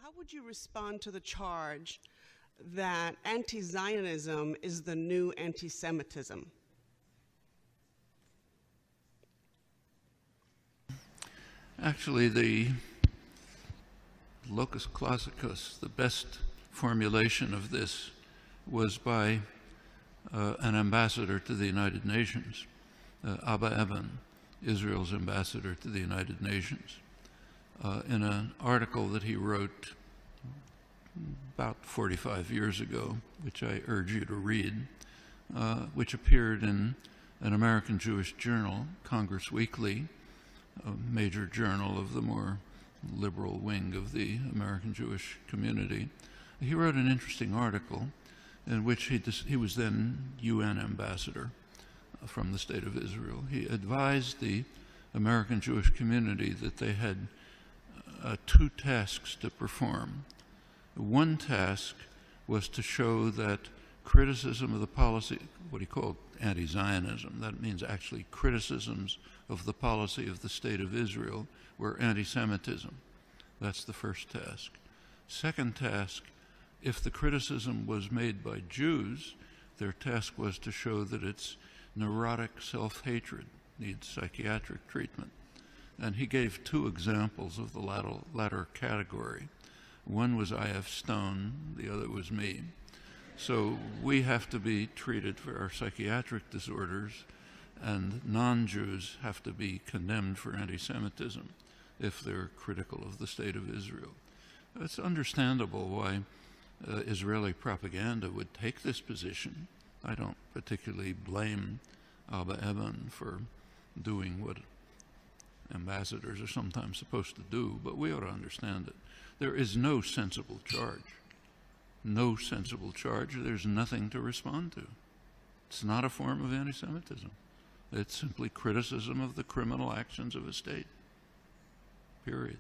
How would you respond to the charge that anti-Zionism is the new anti-Semitism? Actually, the locus classicus, the best formulation of this, was by an ambassador to the United Nations, Abba Eban, Israel's ambassador to the United Nations, in an article that he wrote about 45 years ago, which I urge you to read, which appeared in an American Jewish journal, Congress Weekly, a major journal of the more liberal wing of the American Jewish community. He wrote an interesting article in which he was then UN ambassador from the State of Israel. He advised the American Jewish community that they had two tasks to perform. One task was to show that criticism of the policy, what he called anti-Zionism, that means actually criticisms of the policy of the State of Israel, were anti-Semitism. That's the first task. Second task, if the criticism was made by Jews, their task was to show that it's neurotic self-hatred, needs psychiatric treatment. And he gave two examples of the latter category. One was I.F. Stone, the other was me. So we have to be treated for our psychiatric disorders, and non-Jews have to be condemned for anti-Semitism if they're critical of the State of Israel. It's understandable why Israeli propaganda would take this position. I don't particularly blame Abba Eban for doing what ambassadors are sometimes supposed to do, but we ought to understand it. There is no sensible charge. No sensible charge. There's nothing to respond to. It's not a form of anti-Semitism. It's simply criticism of the criminal actions of a state. Period.